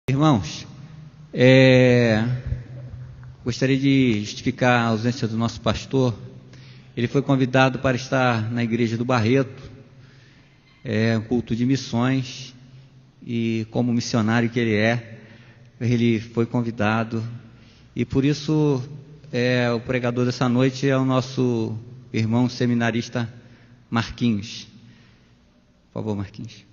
Irmãos, gostaria de justificar a ausência do nosso pastor. Ele foi convidado para estar na igreja do Barreto, um culto de missões, e como missionário que ele foi convidado, e por isso o pregador dessa noite é o nosso irmão seminarista Marquinhos. Por favor, Marquinhos.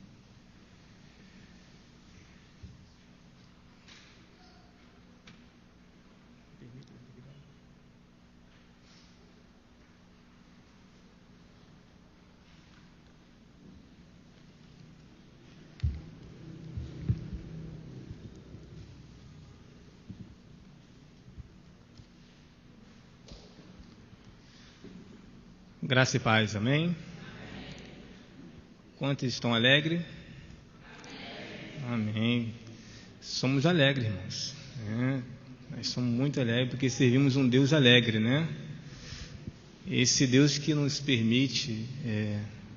Graça e paz, amém? Quantos estão alegres? Amém. Somos alegres, irmãos. Nós somos muito alegres porque servimos um Deus alegre, né? Esse Deus que nos permite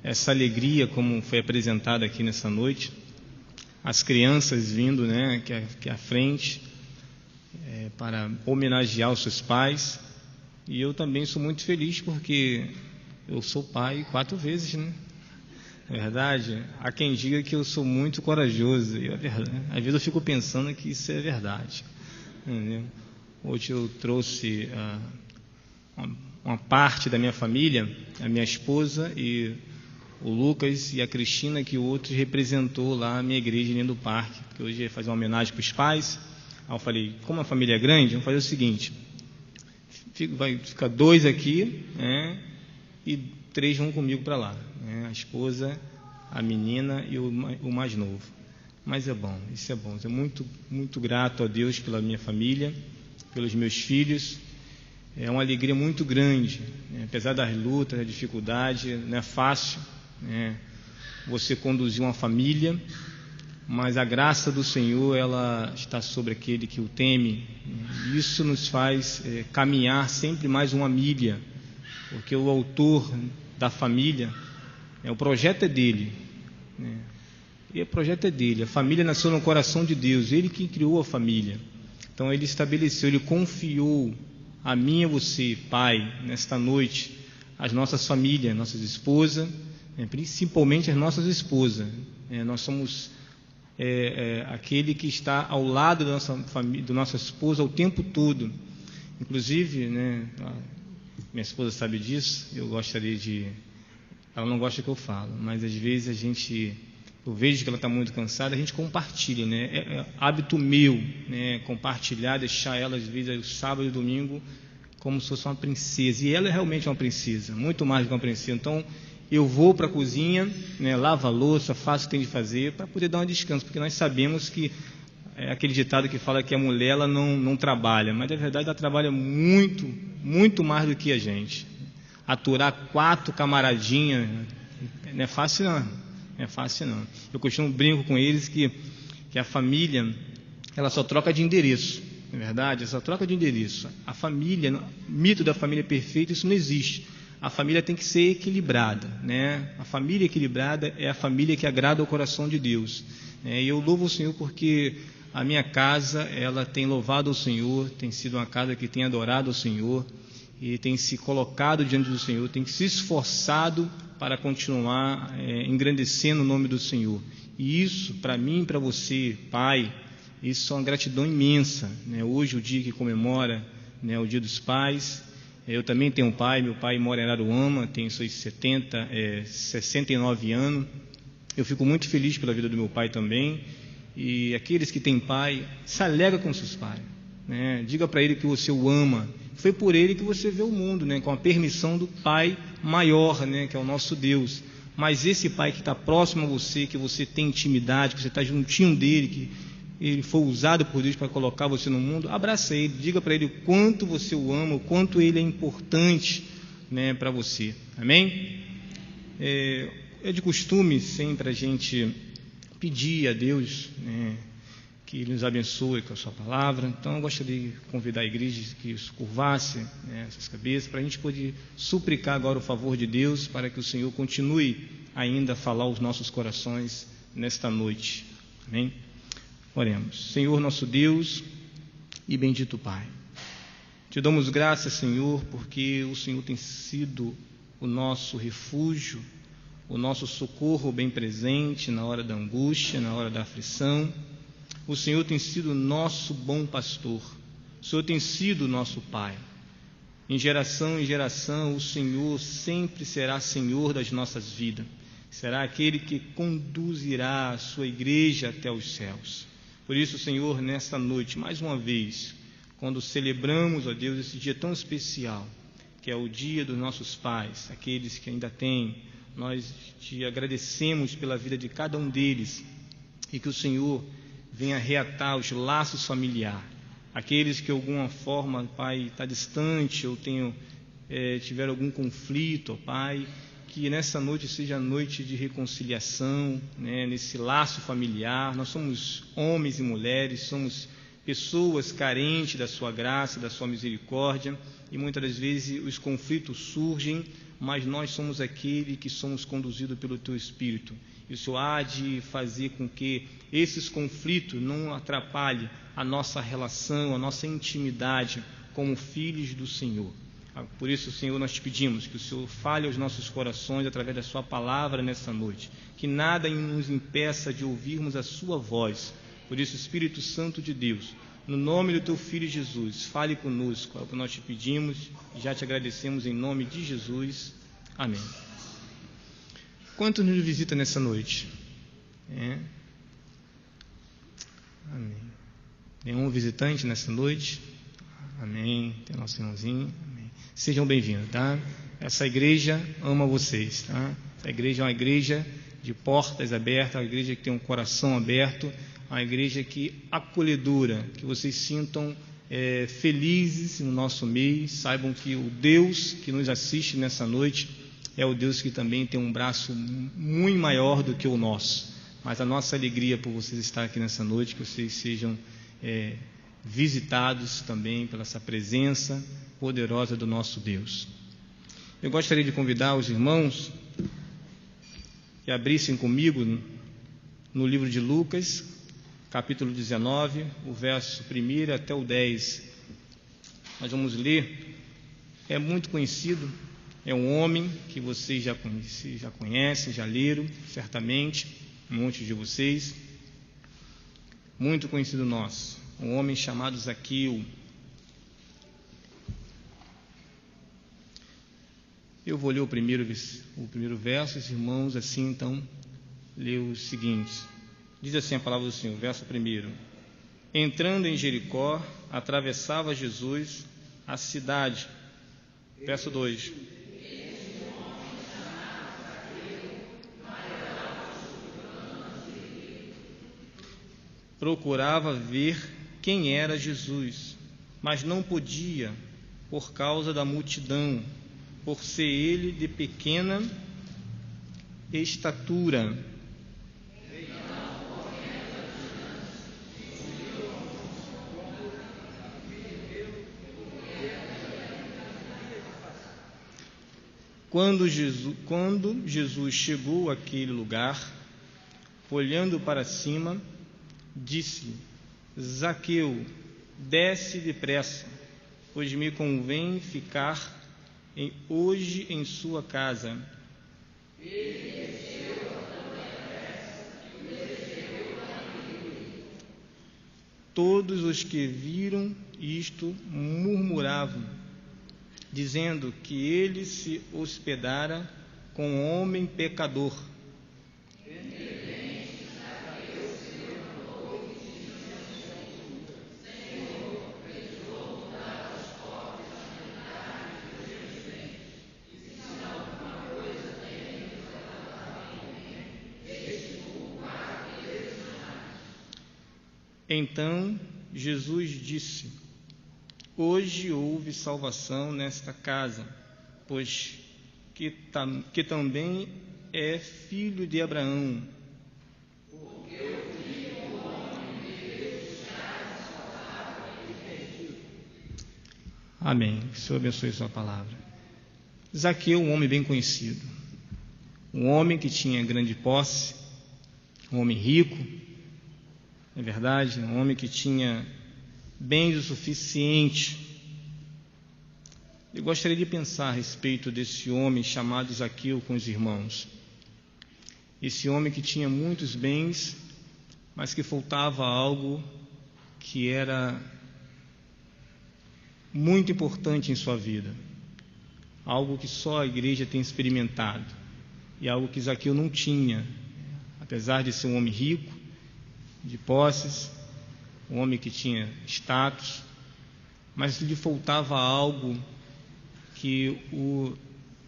essa alegria, como foi apresentada aqui nessa noite. As crianças vindo, né, aqui à frente, para homenagear os seus pais. E eu também sou muito feliz porque eu sou pai 4 vezes, né? É verdade? Há quem diga que eu sou muito corajoso. E às vezes eu fico pensando que isso é verdade. Entendeu? Hoje eu trouxe uma parte da minha família, a minha esposa e o Lucas e a Cristina, que o outro representou lá a minha igreja dentro do parque, que hoje ia fazer uma homenagem para os pais. Aí eu falei, como a família é grande, vamos fazer o seguinte: vai ficar 2 aqui, e 3 vão comigo para lá, a esposa, a menina e o mais novo. Mas é bom, isso é bom. Eu sou muito, muito grato a Deus pela minha família, pelos meus filhos. É uma alegria muito grande, apesar das lutas, da dificuldade. Não é fácil, você conduzir uma família, mas a graça do Senhor, ela está sobre aquele que o teme. Isso nos faz caminhar sempre mais uma milha, porque o autor da família, o projeto é dele, e o projeto é dele. A família nasceu no coração de Deus, ele que criou a família. Então ele estabeleceu, ele confiou a mim e a você, pai, nesta noite, as nossas famílias, nossas esposas, principalmente as nossas esposas. Nós somos aquele que está ao lado da nossa família, da nossa esposa o tempo todo. Inclusive, minha esposa sabe disso. Eu gostaria de... Ela não gosta que eu falo, mas às vezes eu vejo que ela está muito cansada, a gente compartilha, é hábito meu, compartilhar, deixar ela às vezes o sábado e domingo como se fosse uma princesa, e ela é realmente uma princesa, muito mais do que uma princesa. Então eu vou para a cozinha, lavo a louça, faço o que tem de fazer para poder dar um descanso, porque nós sabemos que aquele ditado que fala que a mulher ela não trabalha, mas na verdade ela trabalha muito, muito mais do que a gente. Aturar 4 camaradinhas não é fácil não, não é fácil não. Eu brinco com eles que a família ela só troca de endereço, não é verdade? Ela só troca de endereço. A família, mito da família perfeita, isso não existe. A família tem que ser equilibrada, A família equilibrada é a família que agrada ao coração de Deus. E eu louvo o Senhor porque a minha casa, ela tem louvado ao Senhor, tem sido uma casa que tem adorado ao Senhor e tem se colocado diante do Senhor, tem se esforçado para continuar engrandecendo o nome do Senhor. E isso, para mim e para você, pai, isso é uma gratidão imensa. Hoje, o dia que comemora o Dia dos Pais, eu também tenho um pai, meu pai mora em Araruama, tem seus 69 anos. Eu fico muito feliz pela vida do meu pai também. E aqueles que têm pai, se alegra com seus pais, diga para ele que você o ama. Foi por ele que você vê o mundo, com a permissão do Pai maior, que é o nosso Deus. Mas esse Pai que está próximo a você, que você tem intimidade, que você está juntinho dele, que ele foi usado por Deus para colocar você no mundo, abraça ele, diga para ele o quanto você o ama, o quanto ele é importante, para você. Amém? É de costume sempre a gente pedir a Deus, que Ele nos abençoe com a sua palavra. Então eu gostaria de convidar a igreja que se curvasse essas cabeças, para a gente poder suplicar agora o favor de Deus, para que o Senhor continue ainda a falar aos nossos corações nesta noite. Amém? Oremos. Senhor nosso Deus e bendito Pai, te damos graças, Senhor, porque o Senhor tem sido o nosso refúgio, o nosso socorro bem presente na hora da angústia, na hora da aflição. O Senhor tem sido nosso bom pastor, o Senhor tem sido nosso Pai. Em geração, o Senhor sempre será Senhor das nossas vidas. Será aquele que conduzirá a sua igreja até os céus. Por isso, Senhor, nesta noite, mais uma vez, quando celebramos, ó Deus, esse dia tão especial, que é o dia dos nossos pais, aqueles que ainda têm, nós te agradecemos pela vida de cada um deles e que o Senhor venha reatar os laços familiares. Aqueles que de alguma forma, Pai, está distante ou tiveram algum conflito, ó Pai, que nessa noite seja noite de reconciliação, né, nesse laço familiar. Nós somos homens e mulheres, somos pessoas carentes da sua graça, da sua misericórdia, e muitas das vezes os conflitos surgem, mas nós somos aquele que somos conduzidos pelo Teu Espírito. E o Senhor há de fazer com que esses conflitos não atrapalhem a nossa relação, a nossa intimidade como filhos do Senhor. Por isso, Senhor, nós te pedimos que o Senhor fale aos nossos corações através da sua palavra nessa noite, que nada nos impeça de ouvirmos a sua voz. Por isso, Espírito Santo de Deus, no nome do Teu Filho Jesus, fale conosco, é o que nós te pedimos e já te agradecemos em nome de Jesus. Amém. Quantos nos visitam nessa noite? Amém. Nenhum visitante nessa noite? Amém. Tem nosso irmãozinho. Amém. Sejam bem-vindos, tá? Essa igreja ama vocês, tá? Essa igreja é uma igreja de portas abertas, uma igreja que tem um coração aberto, uma igreja que acolhedora, que vocês sintam felizes no nosso meio, saibam que o Deus que nos assiste nessa noite é o Deus que também tem um braço muito maior do que o nosso. Mas a nossa alegria por vocês estar aqui nessa noite, que vocês sejam visitados também pela essa presença poderosa do nosso Deus. Eu gostaria de convidar os irmãos que abrissem comigo no livro de Lucas, capítulo 19, o verso 1 até o 10. Nós vamos ler, é muito conhecido, é um homem que vocês já conhecem, já leram, certamente, muitos de vocês, muito conhecido nosso, um homem chamado Zaqueu. Eu vou ler o primeiro verso, os irmãos assim então lê o seguinte. Diz assim a palavra do Senhor, verso 1. Entrando em Jericó, atravessava Jesus a cidade. Verso 2. Procurava ver quem era Jesus, mas não podia, por causa da multidão, por ser ele de pequena estatura. Quando Jesus chegou àquele lugar, olhando para cima, disse: Zaqueu, desce depressa, pois me convém ficar hoje em sua casa. Ele desceu tão depressa e desceu caminho. Todos os que viram isto murmuravam, dizendo que ele se hospedara com um homem pecador. Então Jesus disse: hoje houve salvação nesta casa, pois que também é filho de Abraão. Porque o Filho do Homem veio buscar a sua palavra e perdido. Amém. Que o Senhor abençoe sua palavra. Zaqueu, um homem bem conhecido, um homem que tinha grande posse, um homem rico, é verdade, um homem que tinha bens o suficiente. Eu gostaria de pensar a respeito desse homem chamado Zaqueu com os irmãos. Esse homem que tinha muitos bens, mas que faltava algo que era muito importante em sua vida, algo que só a igreja tem experimentado, e algo que Zaqueu não tinha, apesar de ser um homem rico, de posses, um homem que tinha status, mas lhe faltava algo que o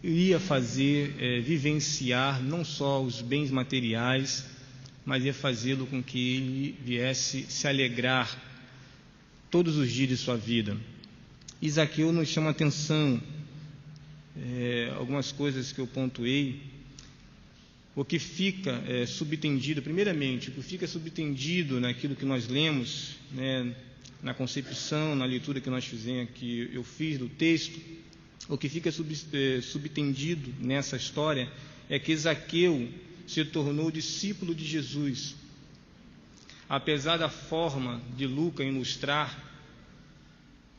ia fazer vivenciar não só os bens materiais, mas ia fazê-lo com que ele viesse se alegrar todos os dias de sua vida. E Zaqueu nos chama a atenção, algumas coisas que eu pontuei, o que fica subtendido, primeiramente, o que fica subtendido naquilo que nós lemos, né, na concepção, na leitura que nós fizemos, que eu fiz do texto, o que fica subtendido nessa história é que Zaqueu se tornou discípulo de Jesus. Apesar da forma de Lucas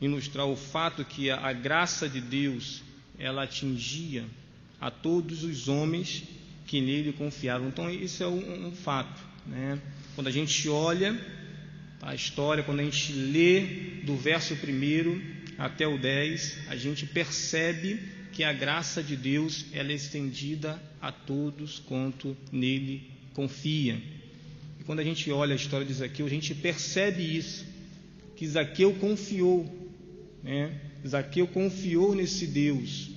ilustrar o fato que a graça de Deus ela atingia a todos os homens que nele confiavam. Então isso é um fato, né? Quando a gente olha a história, quando a gente lê do verso 1 até o 10, a gente percebe que a graça de Deus ela é estendida a todos quanto nele confia. E quando a gente olha a história de Zaqueu, a gente percebe isso, que Zaqueu confiou, né? Zaqueu confiou nesse Deus.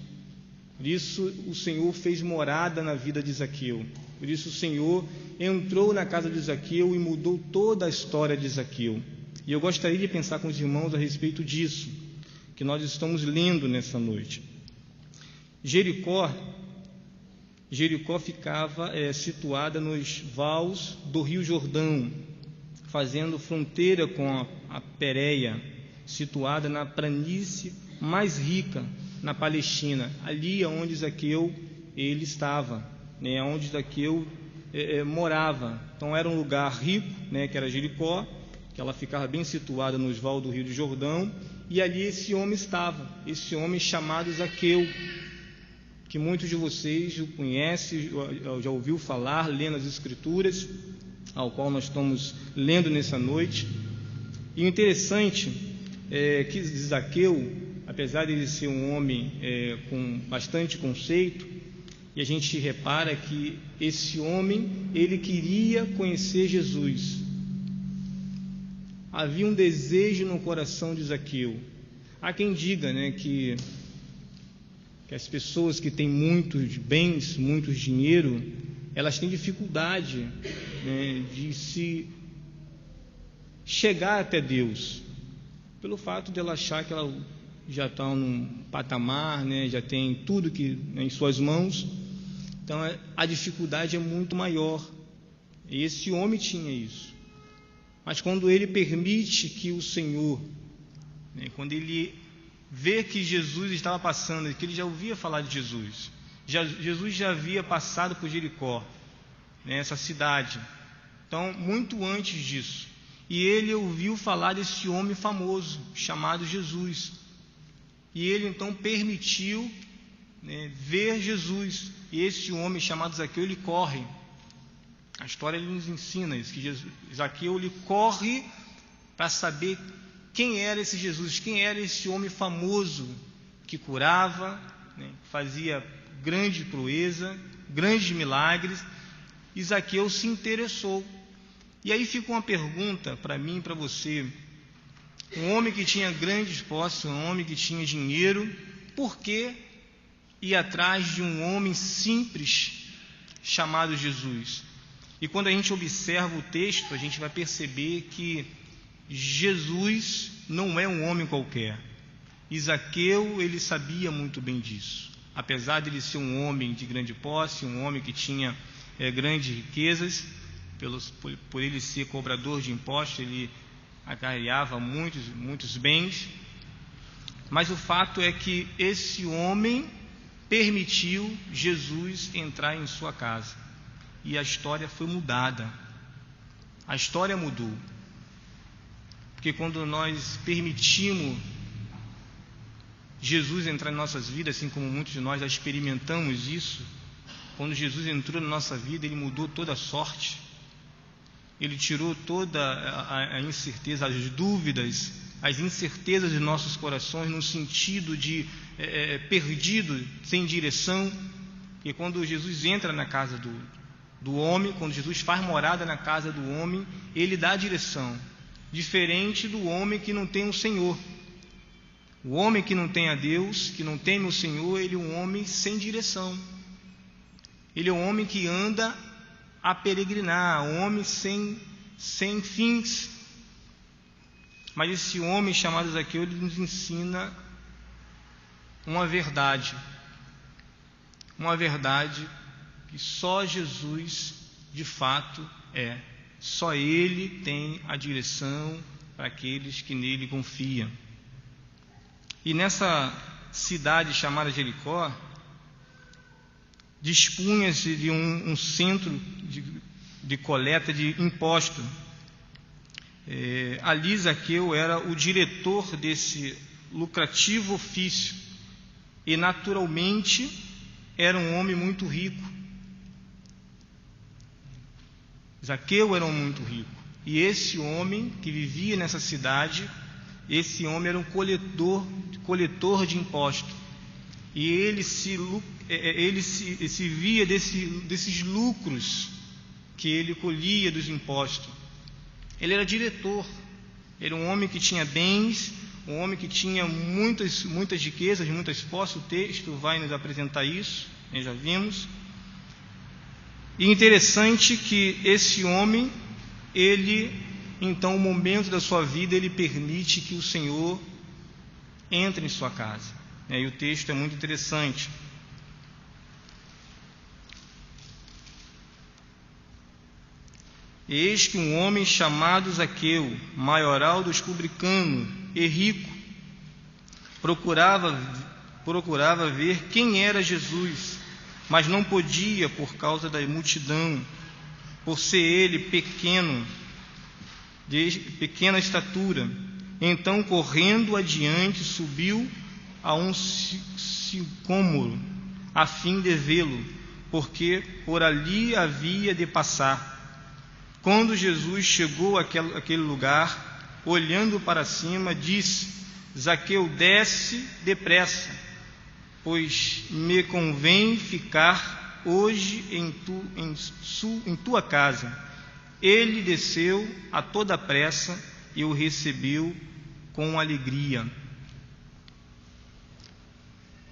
Por isso o Senhor fez morada na vida de Zaqueu. Por isso o Senhor entrou na casa de Zaqueu e mudou toda a história de Zaqueu. E eu gostaria de pensar com os irmãos a respeito disso, que nós estamos lendo nessa noite. Jericó ficava situada nos vales do Rio Jordão, fazendo fronteira com a Pérea, situada na planície mais rica na Palestina, ali onde Zaqueu ele estava, né, onde Zaqueu morava. Então era um lugar rico, né, que era Jericó, que ela ficava bem situada nos vales do Rio Jordão, e ali esse homem estava, esse homem chamado Zaqueu, que muitos de vocês o conhecem, já ouviu falar, lendo as Escrituras, ao qual nós estamos lendo nessa noite. E o interessante é que Zaqueu, apesar de ele ser um homem com bastante conceito, e a gente repara que esse homem, ele queria conhecer Jesus. Havia um desejo no coração de Zaqueu. Há quem diga, né, que as pessoas que têm muitos bens, muito dinheiro, elas têm dificuldade, né, de se chegar até Deus, pelo fato de ela achar que ela já está num patamar, né, já tem tudo que em suas mãos. Então a dificuldade é muito maior. E esse homem tinha isso. Mas quando ele permite que o Senhor, né, quando ele vê que Jesus estava passando, que ele já ouvia falar de Jesus, Jesus já havia passado por Jericó, né, essa cidade, então muito antes disso, e ele ouviu falar desse homem famoso chamado Jesus, e ele então permitiu, né, ver Jesus, e esse homem chamado Zaqueu, ele corre. A história nos ensina isso, que Zaqueu ele corre para saber quem era esse Jesus, quem era esse homem famoso que curava, né, fazia grande proeza, grandes milagres, e Zaqueu se interessou. E aí fica uma pergunta para mim e para você: um homem que tinha grandes posses, um homem que tinha dinheiro, por que ir atrás de um homem simples chamado Jesus? E quando a gente observa o texto, a gente vai perceber que Jesus não é um homem qualquer. E Zaqueu, ele sabia muito bem disso. Apesar de ele ser um homem de grande posse, um homem que tinha grandes riquezas, por ele ser cobrador de impostos, ele acarreava muitos bens. Mas o fato é que esse homem permitiu Jesus entrar em sua casa. E a história foi mudada. A história mudou. porque quando nós permitimos Jesus entrar em nossas vidas, assim como muitos de nós já experimentamos isso, quando Jesus entrou na nossa vida, Ele mudou toda a sorte, Ele tirou toda a incerteza, as dúvidas, as incertezas de nossos corações, no sentido de perdido, sem direção. E quando Jesus entra na casa do homem, quando Jesus faz morada na casa do homem, Ele dá a direção, diferente do homem que não tem um Senhor. O homem que não tem a Deus, que não teme o Senhor, ele é um homem sem direção. Ele é um homem que anda a peregrinar, um homem sem fins. Mas esse homem chamado Zaqueu, ele nos ensina uma verdade que só Jesus de fato é. Só Ele tem a direção para aqueles que nele confiam. E nessa cidade chamada Jericó, dispunha-se de um centro de coleta de impostos. Ali Zaqueu era o diretor desse lucrativo ofício e naturalmente era um homem muito rico. Zaqueu era um homem muito rico, e esse homem que vivia nessa cidade, esse homem era um coletor de impostos, e ele se via desses lucros que ele colhia dos impostos. Ele era diretor, era um homem que tinha bens, um homem que tinha muitas riquezas, muitas posses. O texto vai nos apresentar isso, nós já vimos. E interessante que esse homem, ele, então, um momento da sua vida, ele permite que o Senhor entre em sua casa. E o texto é muito interessante. Eis que um homem chamado Zaqueu, maioral dos publicanos e rico, procurava ver quem era Jesus, mas não podia por causa da multidão, por ser ele pequeno, de pequena estatura. Então, correndo adiante, subiu a um sicômoro, a fim de vê-lo, porque por ali havia de passar. Quando Jesus chegou àquele lugar, olhando para cima, disse: Zaqueu, desce depressa, pois me convém ficar hoje em tua casa. Ele desceu a toda pressa e o recebeu com alegria.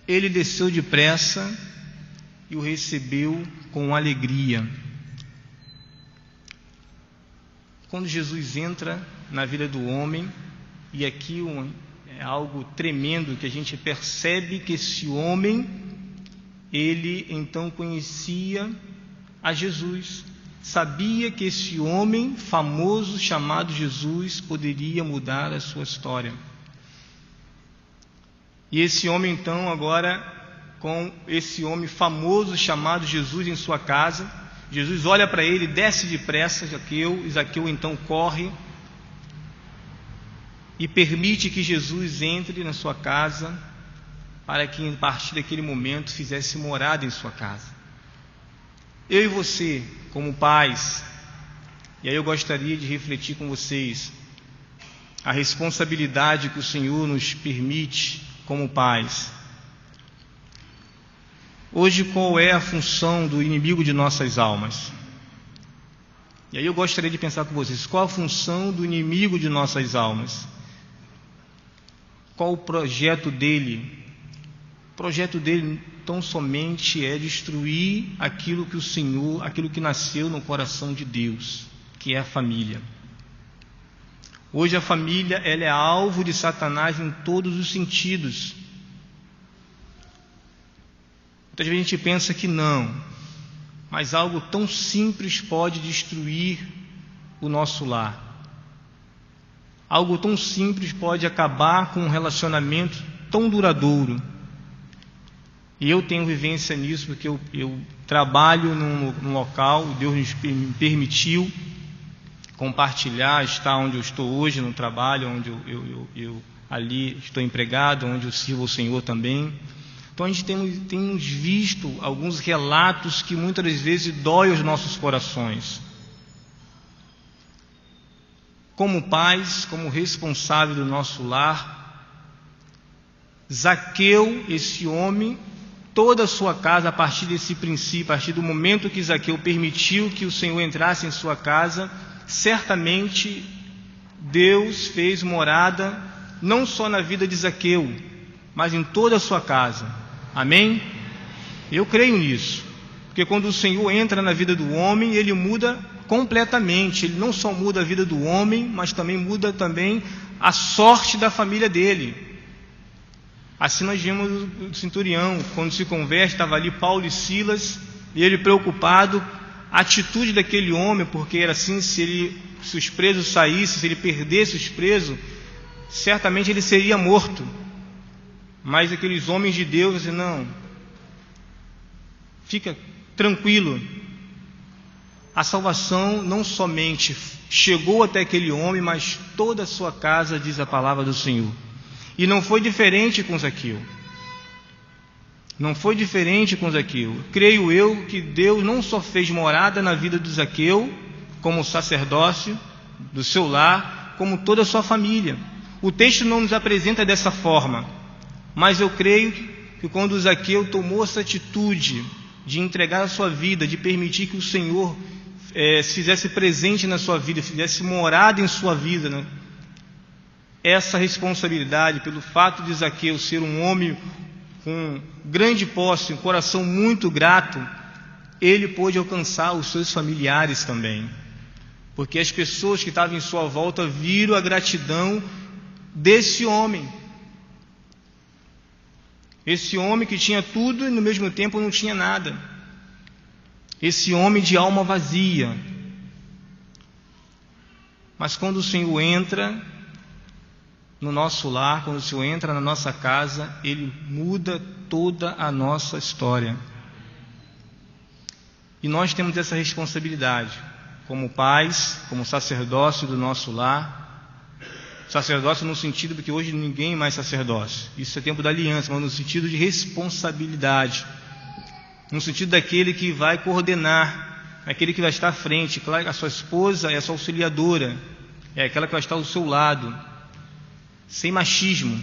Ele desceu depressa e o recebeu com alegria. Quando Jesus entra na vida do homem, e aqui é algo tremendo, que a gente percebe que esse homem, ele então conhecia a Jesus, sabia que esse homem famoso chamado Jesus poderia mudar a sua história. E esse homem então agora, com esse homem famoso chamado Jesus em sua casa, Jesus olha para ele, desce depressa, Zaqueu então corre e permite que Jesus entre na sua casa, para que a partir daquele momento fizesse morada em sua casa. Eu e você, como pais, e aí eu gostaria de refletir com vocês a responsabilidade que o Senhor nos permite como pais. Hoje, qual é a função do inimigo de nossas almas? E aí eu gostaria de pensar com vocês, qual a função do inimigo de nossas almas? Qual o projeto dele? O projeto dele tão somente é destruir aquilo que o Senhor, aquilo que nasceu no coração de Deus, que é a família. Hoje a família, ela é alvo de Satanás em todos os sentidos. Muitas vezes a gente pensa que não, mas algo tão simples pode destruir o nosso lar. Algo tão simples pode acabar com um relacionamento tão duradouro. E eu tenho vivência nisso, porque eu trabalho num local, Deus me permitiu compartilhar, estar onde eu estou hoje, no trabalho, onde eu ali estou empregado, onde eu sirvo ao Senhor também. Então a gente tem visto alguns relatos que muitas das vezes dói os nossos corações. Como pais, como responsável do nosso lar, Zaqueu, esse homem, toda a sua casa, a partir desse princípio, a partir do momento que Zaqueu permitiu que o Senhor entrasse em sua casa, certamente Deus fez morada não só na vida de Zaqueu, mas em toda a sua casa. Amém? Eu creio nisso, porque quando o Senhor entra na vida do homem, Ele muda completamente. Ele não só muda a vida do homem, mas também muda também a sorte da família dele. Assim nós vimos o centurião, quando se converte, estava ali Paulo e Silas, e ele preocupado, a atitude daquele homem, porque era assim, se os presos saíssem, se ele perdesse os presos, certamente ele seria morto. Mas aqueles homens de Deus dizem, não, fica tranquilo, a salvação não somente chegou até aquele homem, mas toda a sua casa, diz a palavra do Senhor. E não foi diferente com Zaqueu. Não foi diferente com Zaqueu. Creio eu que Deus não só fez morada na vida de Zaqueu, como sacerdócio do seu lar, como toda a sua família. O texto não nos apresenta dessa forma, mas eu creio que quando Zaqueu tomou essa atitude de entregar a sua vida, de permitir que o Senhor se fizesse presente na sua vida, fizesse morada em sua vida, né? Essa responsabilidade, pelo fato de Zaqueu ser um homem com grande posse, um coração muito grato, ele pôde alcançar os seus familiares também, porque as pessoas que estavam em sua volta viram a gratidão desse homem. Esse homem que tinha tudo e no mesmo tempo não tinha nada. Esse homem de alma vazia. Mas quando o Senhor entra no nosso lar, quando o Senhor entra na nossa casa, Ele muda toda a nossa história. E nós temos essa responsabilidade, como pais, como sacerdócio do nosso lar. Sacerdócio no sentido, porque hoje ninguém mais é sacerdócio, isso é tempo da aliança, mas no sentido de responsabilidade, no sentido daquele que vai coordenar, aquele que vai estar à frente. Claro, a sua esposa é a sua auxiliadora, é aquela que vai estar ao seu lado, sem machismo,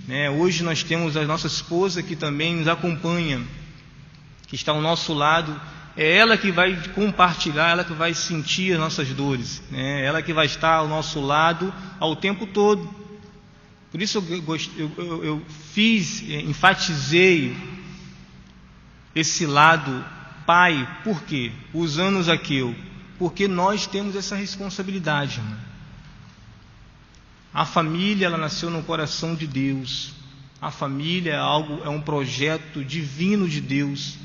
né? Hoje nós temos a nossa esposa que também nos acompanha, que está ao nosso lado. É ela que vai compartilhar, ela que vai sentir as nossas dores, né? Ela que vai estar ao nosso lado ao tempo todo. Por isso eu enfatizei esse lado pai. Por quê? Usando Zaqueu, porque nós temos essa responsabilidade, irmão. A família, ela nasceu no coração de Deus. A família é um projeto divino de Deus.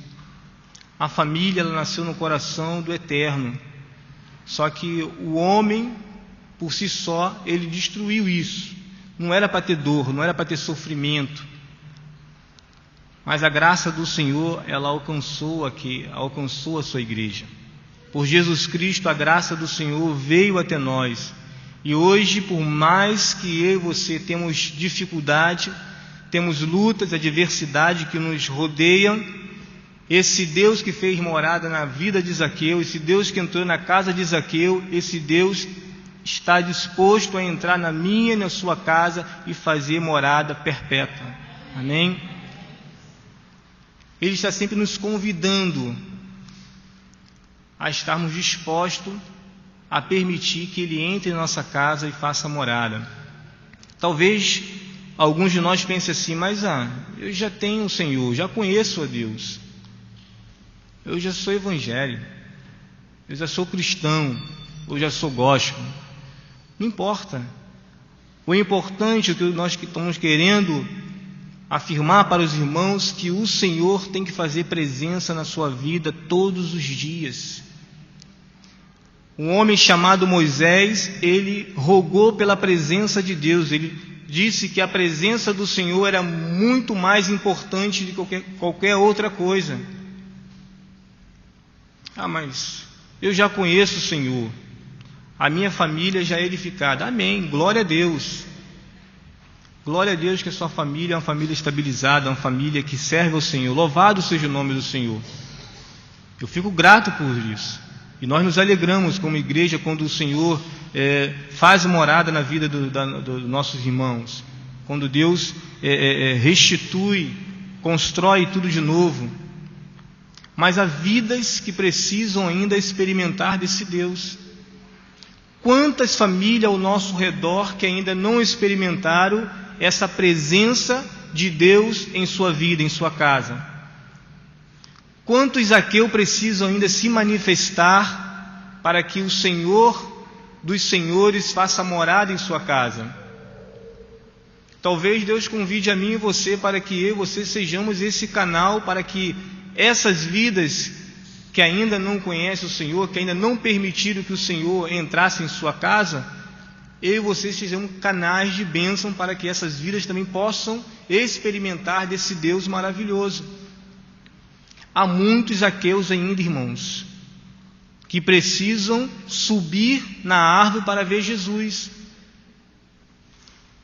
A família, ela nasceu no coração do Eterno. Só que o homem, por si só, ele destruiu isso. Não era para ter dor, não era para ter sofrimento. Mas a graça do Senhor, ela alcançou a sua igreja. Por Jesus Cristo, a graça do Senhor veio até nós. E hoje, por mais que eu e você temos dificuldade, temos lutas, adversidade que nos rodeiam, esse Deus que fez morada na vida de Zaqueu, esse Deus que entrou na casa de Zaqueu, esse Deus está disposto a entrar na minha e na sua casa e fazer morada perpétua. Amém? Ele está sempre nos convidando a estarmos dispostos a permitir que Ele entre em nossa casa e faça morada. Talvez alguns de nós pensem assim, mas eu já tenho o Senhor, já conheço a Deus. Eu já sou evangélico, eu já sou cristão, eu já sou gospel. Não importa. O importante é que nós que estamos querendo afirmar para os irmãos que o Senhor tem que fazer presença na sua vida todos os dias. Um homem chamado Moisés, ele rogou pela presença de Deus. Ele disse que a presença do Senhor era muito mais importante do que qualquer outra coisa. Mas eu já conheço o Senhor. a minha família já é edificada. Amém, glória a Deus. Glória a Deus que a sua família é uma família estabilizada, uma família que serve ao Senhor. Louvado seja o nome do Senhor. Eu fico grato por isso. E nós nos alegramos como igreja quando o Senhor faz morada na vida dos nossos irmãos. Quando Deus restitui, constrói tudo de novo. Mas há vidas que precisam ainda experimentar desse Deus. Quantas famílias ao nosso redor que ainda não experimentaram essa presença de Deus em sua vida, em sua casa? Quantos Zaqueu precisam ainda se manifestar para que o Senhor dos senhores faça morada em sua casa? Talvez Deus convide a mim e você para que eu e você sejamos esse canal para que essas vidas que ainda não conhecem o Senhor, que ainda não permitiram que o Senhor entrasse em sua casa, eu e você sejamos canais de bênção para que essas vidas também possam experimentar desse Deus maravilhoso. Há muitos Zaqueus ainda, irmãos, que precisam subir na árvore para ver Jesus.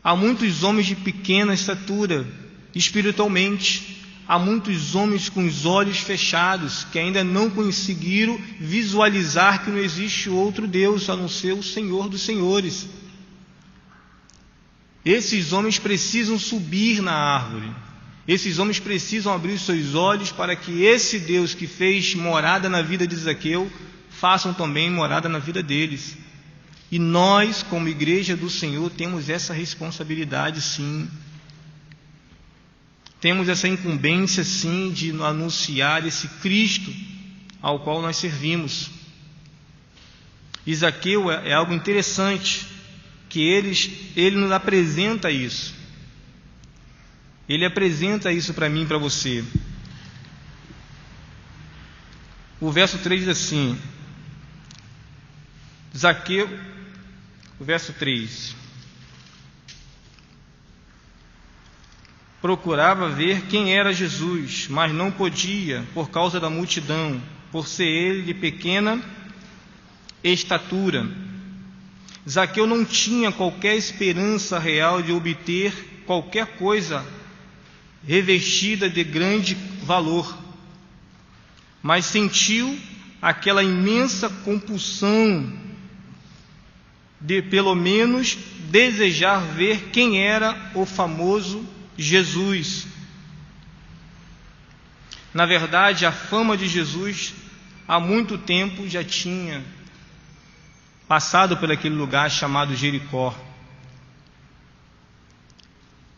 Há muitos homens de pequena estatura espiritualmente. Há muitos homens com os olhos fechados que ainda não conseguiram visualizar que não existe outro Deus a não ser o Senhor dos senhores. Esses homens precisam subir na árvore. Esses homens precisam abrir os seus olhos para que esse Deus que fez morada na vida de Zaqueu façam também morada na vida deles. E nós, como igreja do Senhor, temos essa responsabilidade, sim. Temos essa incumbência, sim, de anunciar esse Cristo ao qual nós servimos. E Zaqueu é algo interessante, que ele nos apresenta isso. Ele apresenta isso para mim e para você. O verso 3 diz assim, Zaqueu, o verso 3, procurava ver quem era Jesus, mas não podia por causa da multidão, por ser ele de pequena estatura. Zaqueu não tinha qualquer esperança real de obter qualquer coisa revestida de grande valor, mas sentiu aquela imensa compulsão de pelo menos desejar ver quem era o famoso Jesus. Na verdade, a fama de Jesus há muito tempo já tinha passado por aquele lugar chamado Jericó.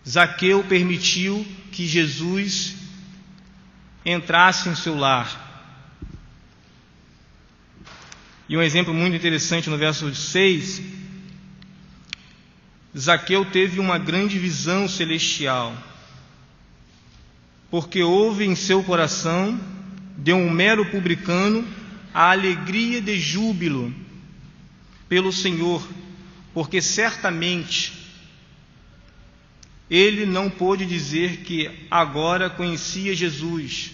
Zaqueu permitiu que Jesus entrasse em seu lar. E um exemplo muito interessante no verso 6, Zaqueu teve uma grande visão celestial, porque houve em seu coração, de um mero publicano, a alegria de júbilo pelo Senhor, porque certamente ele não pôde dizer que agora conhecia Jesus,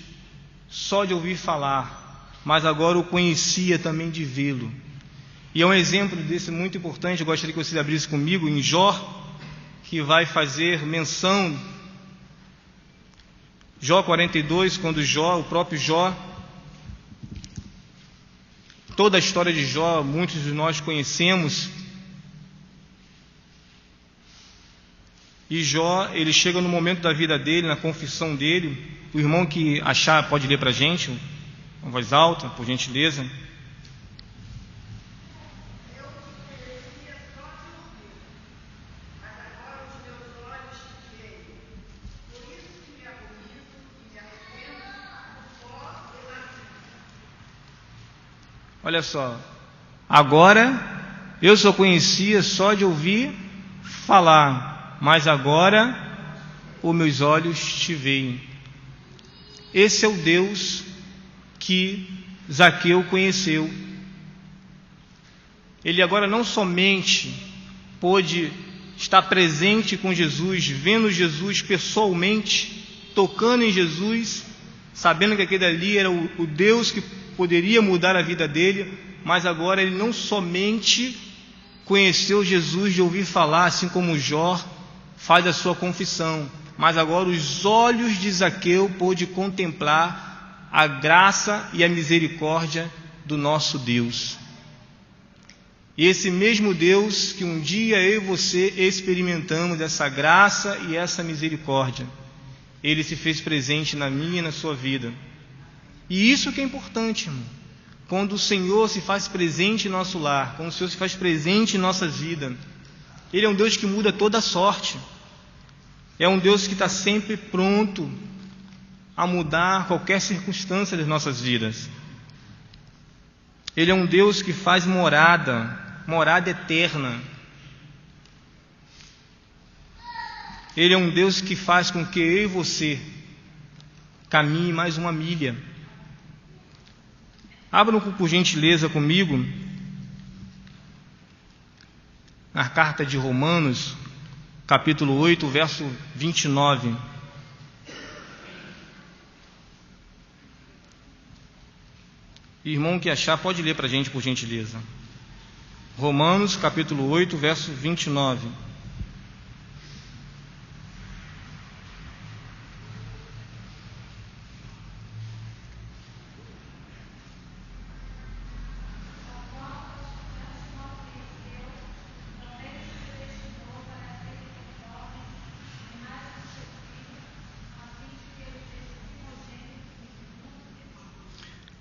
só de ouvir falar, mas agora o conhecia também de vê-lo. E é um exemplo desse muito importante, eu gostaria que você abrisse comigo em Jó, que vai fazer menção, Jó 42, quando o próprio Jó, toda a história de Jó, muitos de nós conhecemos. E Jó, ele chega no momento da vida dele, na confissão dele. O irmão que achar pode ler para a gente, com voz alta, por gentileza. Olha só, agora eu só conhecia só de ouvir falar, mas agora os meus olhos te veem. Esse é o Deus que Zaqueu conheceu. Ele agora não somente pôde estar presente com Jesus, vendo Jesus pessoalmente, tocando em Jesus, sabendo que aquele ali era o Deus que poderia mudar a vida dele, mas agora ele não somente conheceu Jesus de ouvir falar, assim como Jó faz a sua confissão, mas agora os olhos de Zaqueu pôde contemplar a graça e a misericórdia do nosso Deus. E esse mesmo Deus que um dia eu e você experimentamos essa graça e essa misericórdia, Ele se fez presente na minha e na sua vida. E isso que é importante, irmão. Quando o Senhor se faz presente em nosso lar, quando o Senhor se faz presente em nossa vida, Ele é um Deus que muda toda a sorte. É um Deus que está sempre pronto a mudar qualquer circunstância das nossas vidas. Ele é um Deus que faz morada eterna. Ele é um Deus que faz com que eu e você caminhe mais uma milha. Abram por gentileza comigo na carta de Romanos, capítulo 8, verso 29. Irmão que achar, pode ler para a gente, por gentileza. Romanos, capítulo 8, verso 29.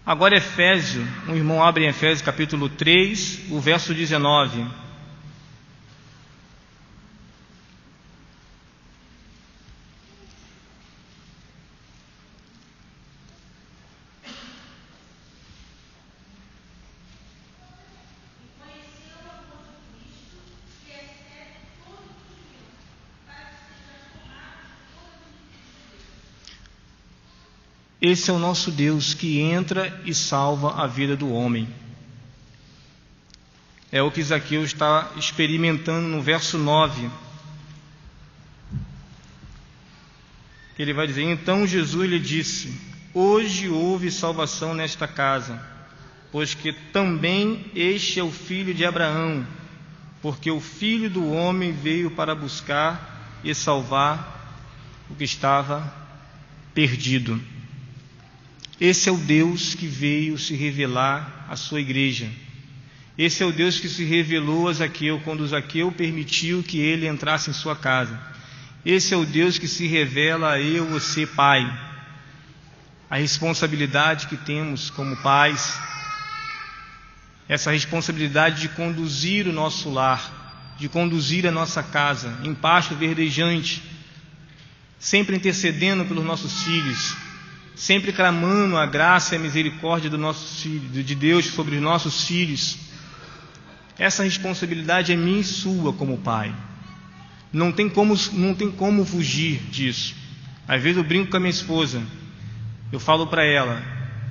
Agora Efésios, um irmão abre em Efésios capítulo 3, o verso 19. Esse é o nosso Deus que entra e salva a vida do homem. É o que Zaqueu está experimentando no verso 9. Ele vai dizer: então Jesus lhe disse: hoje houve salvação nesta casa, pois que também este é o filho de Abraão, porque o Filho do homem veio para buscar e salvar o que estava perdido. Esse é o Deus que veio se revelar à sua igreja. Esse é o Deus que se revelou a Zaqueu quando Zaqueu permitiu que ele entrasse em sua casa. Esse é o Deus que se revela a eu, você, pai. A responsabilidade que temos como pais, essa responsabilidade de conduzir o nosso lar, de conduzir a nossa casa em pasto verdejante, sempre intercedendo pelos nossos filhos, sempre clamando a graça e a misericórdia de Deus sobre os nossos filhos. Essa responsabilidade é minha e sua como pai. Não tem como fugir disso. Às vezes eu brinco com a minha esposa, eu falo para ela: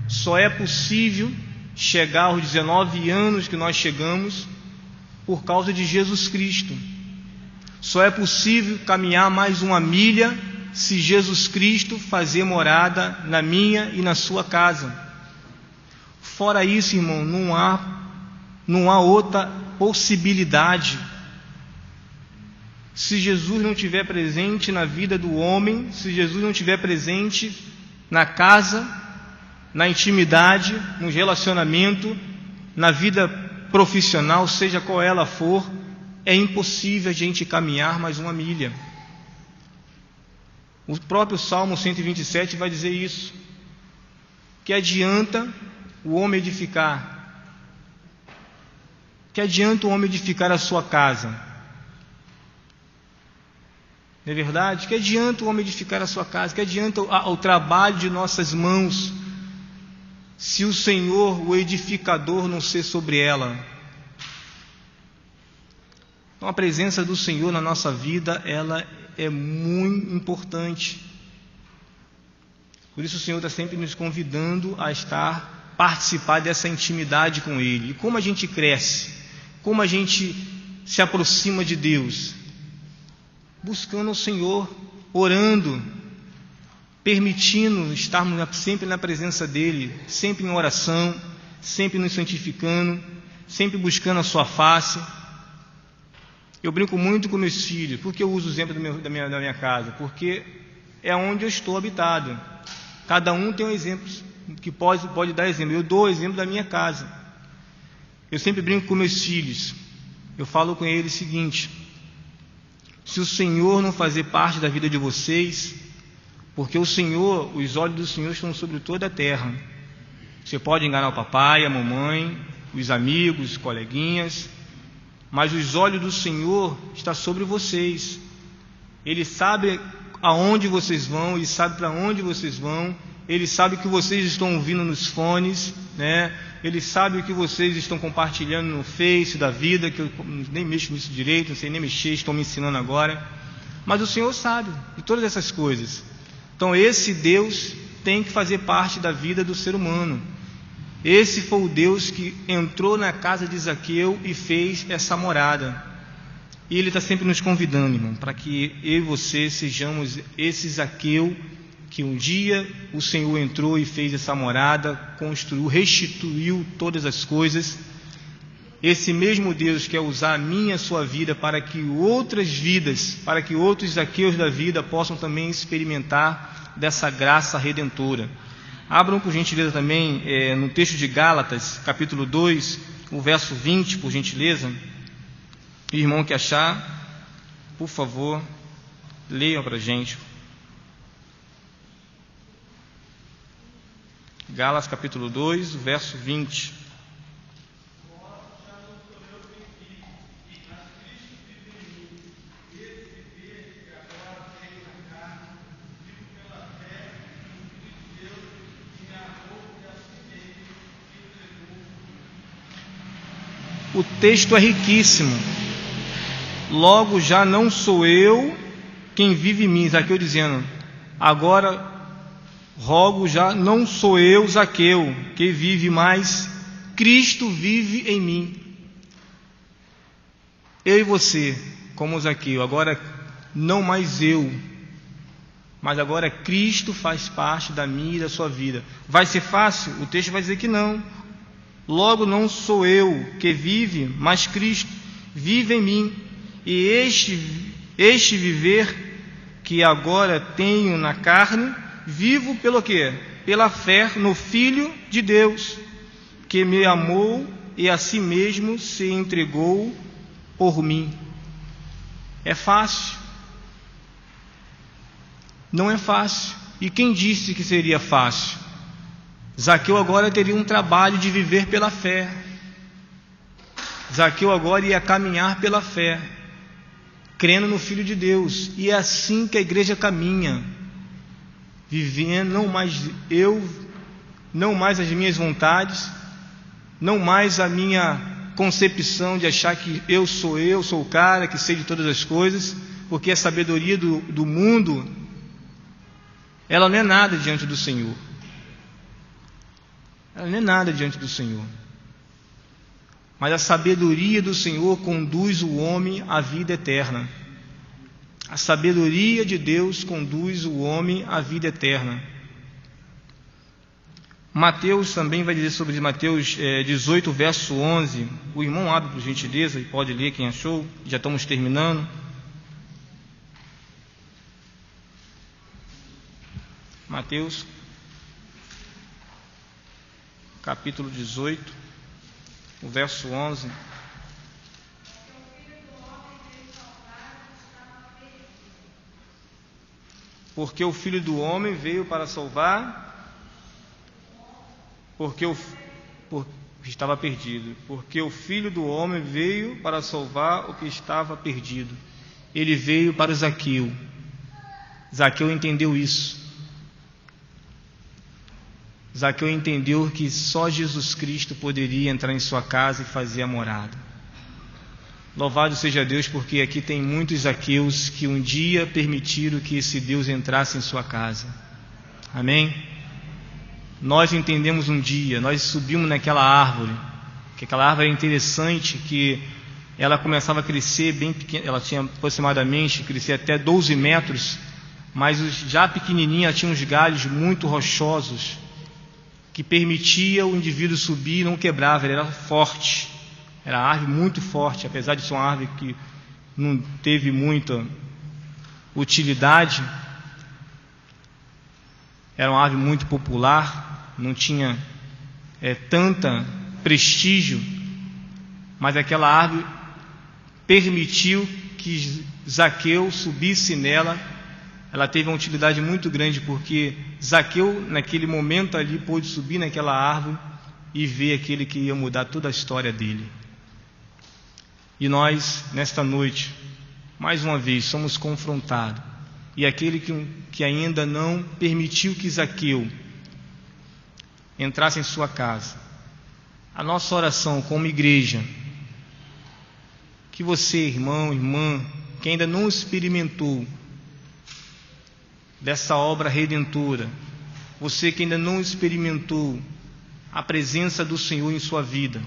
só é possível chegar aos 19 anos que nós chegamos por causa de Jesus Cristo. Só é possível caminhar mais uma milha se Jesus Cristo fazer morada na minha e na sua casa. Fora isso, irmão, não há outra possibilidade. Se Jesus não estiver presente na vida do homem, se Jesus não estiver presente na casa, na intimidade, no relacionamento, na vida profissional, seja qual ela for, é impossível a gente caminhar mais uma milha. O próprio Salmo 127 vai dizer isso. Que adianta o homem edificar? Que adianta o homem edificar a sua casa? Não é verdade? Que adianta o homem edificar a sua casa? Que adianta o trabalho de nossas mãos, se o Senhor, o edificador, não ser sobre ela? Então, a presença do Senhor na nossa vida, ela é muito importante. Por isso o Senhor está sempre nos convidando a participar dessa intimidade com Ele. E como a gente cresce? Como a gente se aproxima de Deus? Buscando o Senhor, orando, permitindo estarmos sempre na presença dEle, sempre em oração, sempre nos santificando, sempre buscando a sua face. Eu brinco muito com meus filhos. Por que eu uso o exemplo da minha casa? Porque é onde eu estou habitado. Cada um tem um exemplo que pode dar exemplo. Eu dou o exemplo da minha casa. Eu sempre brinco com meus filhos. Eu falo com eles o seguinte: se o Senhor não fazer parte da vida de vocês, porque os olhos do Senhor estão sobre toda a terra. Você pode enganar o papai, a mamãe, os amigos, os coleguinhas, mas os olhos do Senhor estão sobre vocês. Ele sabe aonde vocês vão, Ele sabe para onde vocês vão, Ele sabe o que vocês estão ouvindo nos fones, né? Ele sabe o que vocês estão compartilhando no Face da vida, que eu nem mexo nisso direito, não sei nem mexer, estão me ensinando agora. Mas o Senhor sabe de todas essas coisas. Então esse Deus tem que fazer parte da vida do ser humano. Esse foi o Deus que entrou na casa de Zaqueu e fez essa morada. E Ele está sempre nos convidando, irmão, para que eu e você sejamos esse Zaqueu que um dia o Senhor entrou e fez essa morada, construiu, restituiu todas as coisas. Esse mesmo Deus quer usar a minha e a sua vida para que outras vidas, para que outros Zaqueus da vida possam também experimentar dessa graça redentora. Abram por gentileza também no texto de Gálatas, capítulo 2, o verso 20, por gentileza. Irmão que achar, por favor, leiam para a gente. Gálatas capítulo 2, verso 20. O texto é riquíssimo. Logo já não sou eu quem vive em mim, Zaqueu dizendo, agora rogo já não sou eu, Zaqueu, que vive, mas Cristo vive em mim. Eu e você, como Zaqueu, agora não mais eu, mas agora Cristo faz parte da minha e da sua vida. Vai ser fácil? O texto vai dizer que não. Logo não sou eu que vive, mas Cristo vive em mim. E este viver que agora tenho na carne, vivo pelo quê? Pela fé no Filho de Deus, que me amou e a si mesmo se entregou por mim. É fácil? Não é fácil. E quem disse que seria fácil? Zaqueu agora teria um trabalho de viver pela fé. Zaqueu agora ia caminhar pela fé, crendo no Filho de Deus. E é assim que a igreja caminha, vivendo não mais eu, não mais as minhas vontades, não mais a minha concepção de achar que eu sou o cara que sei de todas as coisas, porque a sabedoria do mundo, ela não é nada diante do Senhor. Ela não é nada diante do Senhor. Mas a sabedoria do Senhor conduz o homem à vida eterna. A sabedoria de Deus conduz o homem à vida eterna. Mateus também vai dizer sobre Mateus 18, verso 11. O irmão abre por gentileza e pode ler quem achou. Já estamos terminando. Mateus capítulo 18, o verso 11. Porque o Filho do Homem veio para salvar, estava perdido. Porque o Filho do Homem veio para salvar o que estava perdido. Ele veio para Zaqueu. Zaqueu entendeu isso. Zaqueu entendeu que só Jesus Cristo poderia entrar em sua casa e fazer a morada. Louvado seja Deus, porque aqui tem muitos Zaqueus que um dia permitiram que esse Deus entrasse em sua casa. Amém? Nós entendemos um dia, nós subimos naquela árvore, que aquela árvore era interessante, que ela começava a crescer bem pequena, ela tinha aproximadamente, crescia até 12 metros, mas já pequenininha ela tinha uns galhos muito rochosos, que permitia o indivíduo subir e não quebrava, ele era forte, era uma árvore muito forte, apesar de ser uma árvore que não teve muita utilidade, era uma árvore muito popular, não tinha tanta prestígio, mas aquela árvore permitiu que Zaqueu subisse nela. Ela teve uma utilidade muito grande, porque Zaqueu, naquele momento ali, pôde subir naquela árvore e ver aquele que ia mudar toda a história dele. E nós, nesta noite, mais uma vez, somos confrontados. E aquele que ainda não permitiu que Zaqueu entrasse em sua casa, a nossa oração como igreja, que você, irmão, irmã, que ainda não experimentou dessa obra redentora, você que ainda não experimentou a presença do Senhor em sua vida,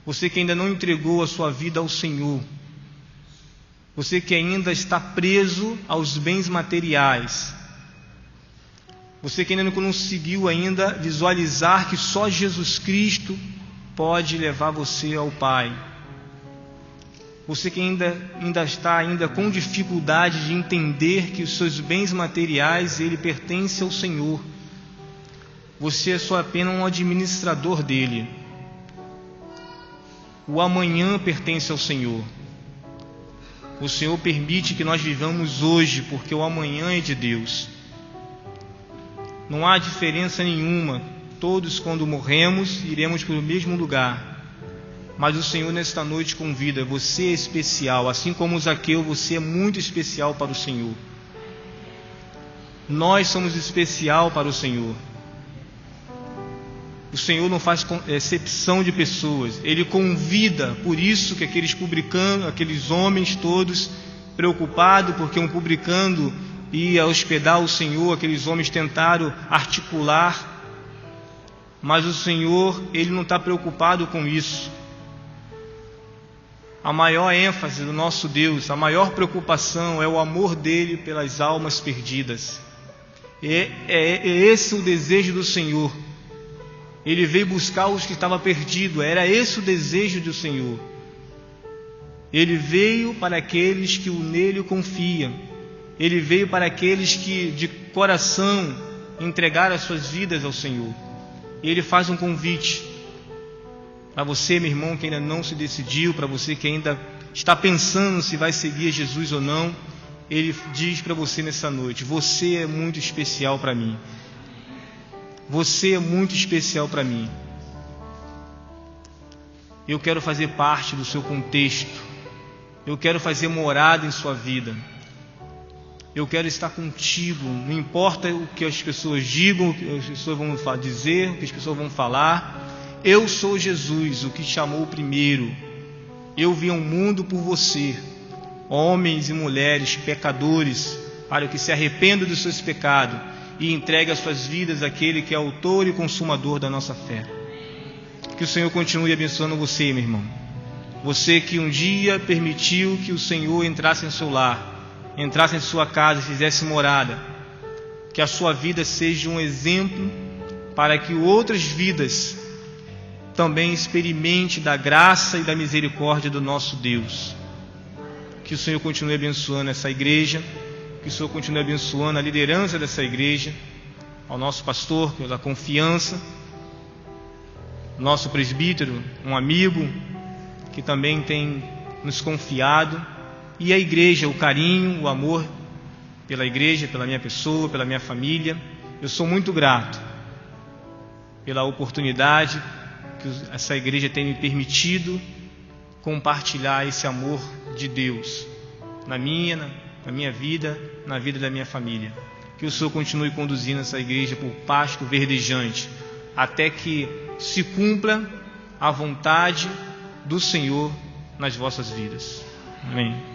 você que ainda não entregou a sua vida ao Senhor, você que ainda está preso aos bens materiais, você que ainda não conseguiu ainda visualizar que só Jesus Cristo pode levar você ao Pai, você que ainda está com dificuldade de entender que os seus bens materiais ele pertence ao Senhor, você é só apenas um administrador dele. O amanhã pertence ao Senhor. O Senhor permite que nós vivamos hoje, porque o amanhã é de Deus. Não há diferença nenhuma. Todos, quando morremos, iremos para o mesmo lugar. Mas o Senhor nesta noite convida, você é especial, assim como Zaqueu, você é muito especial para o Senhor. Nós somos especial para o Senhor. O Senhor não faz exceção de pessoas, Ele convida. Por isso que aqueles publicanos, aqueles homens todos preocupados, porque um publicano ia hospedar o Senhor, aqueles homens tentaram articular, mas o Senhor, Ele não está preocupado com isso. A maior ênfase do nosso Deus, a maior preocupação é o amor dele pelas almas perdidas. É esse o desejo do Senhor. Ele veio buscar os que estavam perdidos, era esse o desejo do Senhor. Ele veio para aqueles que nele confiam. Ele veio para aqueles que de coração entregaram as suas vidas ao Senhor. E Ele faz um convite para você, meu irmão, que ainda não se decidiu, para você que ainda está pensando se vai seguir Jesus ou não. Ele diz para você nessa noite: você é muito especial para mim. Você é muito especial para mim. Eu quero fazer parte do seu contexto. Eu quero fazer morada em sua vida. Eu quero estar contigo. Não importa o que as pessoas digam, o que as pessoas vão dizer, o que as pessoas vão falar. Eu sou Jesus, o que te chamou primeiro. Eu vim ao mundo por você, homens e mulheres pecadores, para que se arrependam dos seus pecados e entreguem as suas vidas àquele que é autor e consumador da nossa fé. Que o Senhor continue abençoando você, meu irmão. Você que um dia permitiu que o Senhor entrasse em seu lar, entrasse em sua casa e fizesse morada. Que a sua vida seja um exemplo para que outras vidas também experimente da graça e da misericórdia do nosso Deus. Que o Senhor continue abençoando essa igreja, que o Senhor continue abençoando a liderança dessa igreja, ao nosso pastor pela confiança, nosso presbítero, um amigo que também tem nos confiado, e a igreja, o carinho, o amor pela igreja, pela minha pessoa, pela minha família. Eu sou muito grato pela oportunidade que essa igreja tem me permitido compartilhar esse amor de Deus na minha vida, na vida da minha família. Que o Senhor continue conduzindo essa igreja por pasto verdejante, até que se cumpra a vontade do Senhor nas vossas vidas. Amém.